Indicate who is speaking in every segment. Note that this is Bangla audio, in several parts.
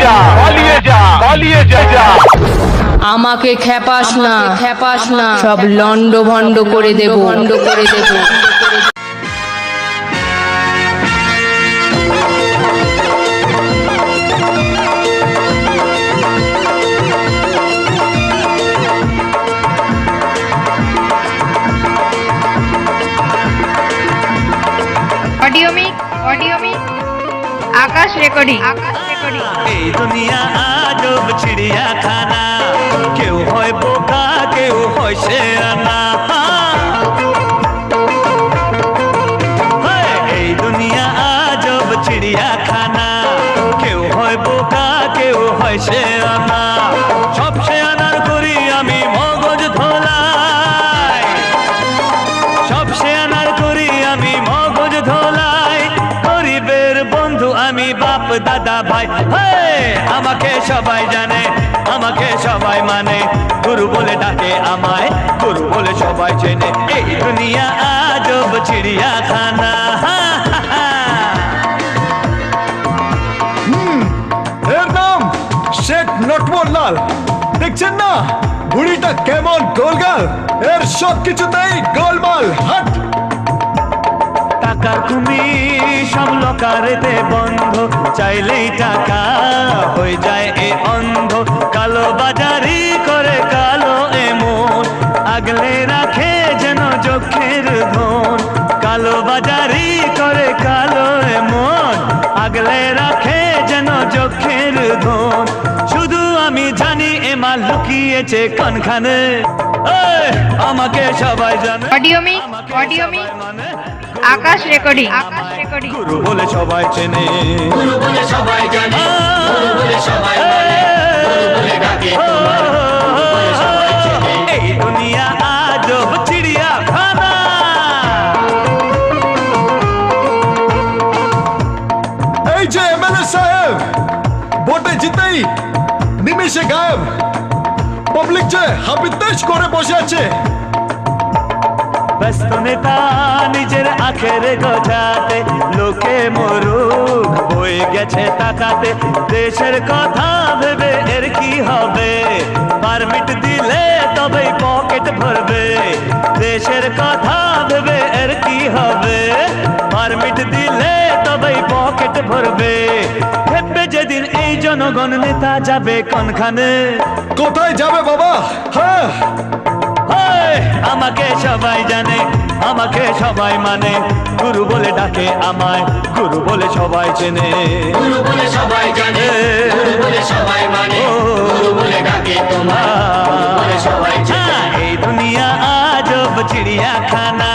Speaker 1: যা, পালিয়ে যা, পালিয়ে যা।
Speaker 2: আমাকে খেপাস না, সব লন্ড ভন্ড করে দেব।
Speaker 3: অডিও মিক আকাশ রেকর্ডিং।
Speaker 4: এই দুনিয়া আজব চিড়িয়াখানা, কেউ হয় বোকা কেউ হয় শেয়ানা। এই দুনিয়া আজব চিড়িয়াখানা, কেউ হয় বোকা কেউ হয় শেয়ানা। সব শেয়ানার করি আমি মগজ ধোলাই, সব শেয়ানার করি আমি মগজ ধোলাই। গরিবের বন্ধু আমি বাপ দাদা ভাই। আমাকে সবাই জানে, আমাকে সবাই মানে, গুরু বলে ডাকে আমায়, গুরু বলে সবাই চেনে। এই দুনিয়া আজব চিড়িয়াখানা।
Speaker 5: এর নাম শেখ নটবরলাল। দেখছেন না বুড়িটা কেমন গোলগাল, এর সব কিছুতেই গোলমাল। হাট
Speaker 4: টাকার কুমির সব লকারেতে বন্ধ, চাইলেই টাকা হয়ে যায় এ অন্ধ। কালো বাজারি করে কালো এমন, আগলে রাখে যেন চোখের ধন। কালো বাজারি করে কালো এমন, আগলে রাখে যেন চোখের ধন। শুধু আমি জানি এ মাল লুকিয়েছে কোনখানে। আমাকে সবাই জানে,
Speaker 3: অডিও মিক আকাশ রেকর্ডিং।
Speaker 4: গুরু বলে সবাই চেনে,
Speaker 6: গুরু বলে সবাই জানে, গুরু বলে সবাই মানে, গুরু বলে ডাকে তোমায়, গুরু বলে সবাই চেনে।
Speaker 4: এই দুনিয়া আজব চিড়িয়াখানা।
Speaker 5: এই যে এমএলএ সাহেব ভোটে জিতেই নিমিষে গায়েব, পাবলিক যে হাবিতেশ করে বসে আছে।
Speaker 4: ব্যস্ত নেতা নিজের আখের গোছাতে, লোকে মরুক বয়ে গেছে তাকাতে। দেশের কথা ভেবে এর কি হবে, পারমিট দিলে তবেই পকেট ভরবে। দেশের কথা ভেবে এর কি হবে, পারমিট দিলে তবেই পকেট ভরবে। ভেবে যেদিন এই জনগণ নেতা যাবে কোনখানে।
Speaker 5: কোথায় যাবে বাবা? হ্যাঁ
Speaker 4: আমাকে সবাই জানে, আমাকে সবাই মানে, গুরু বলে ডাকে আমায়, গুরু বলে সবাই চেনে।
Speaker 6: গুরু বলে সবাই জানে, গুরু বলে সবাই মানে, গুরু বলে ডাকে তোমায়, গুরু বলে সবাই চেনে।
Speaker 4: এই দুনিয়া আজব চিড়িয়াখানা,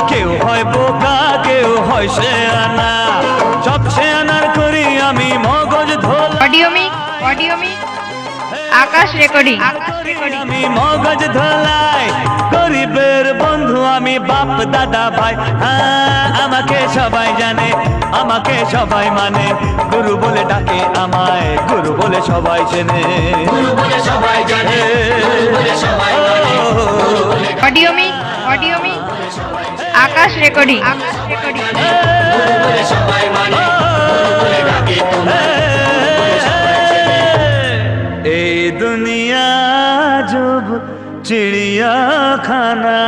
Speaker 4: কেউ হয় বোকা কেউ হয় শেয়ানা। সব শেয়ানার করি আমি মগজ ধোল।
Speaker 3: অডিও মিক আকাশ রেকর্ডিং।
Speaker 4: আমি মগজ ধোলাই, গরিবের বন্ধু আমি বাপ দাদা ভাই। আমাকে সবাই জানে, আমাকে সবাই মানে, গুরু বলে ডাকে আমায়, গুরু বলে সবাই চেনে।
Speaker 6: গুরু বলে সবাই জানে, গুরু বলে সবাই মানে, গুরু বলে
Speaker 3: অডিও মিক আকাশ রেকর্ডিং।
Speaker 6: গুরু বলে সবাই মানে, গুরু বলে ডাকে তোমায়, গুরু বলে সবাই চেনে।
Speaker 4: এই দুনিয়া আজব চিড়িয়াখানা।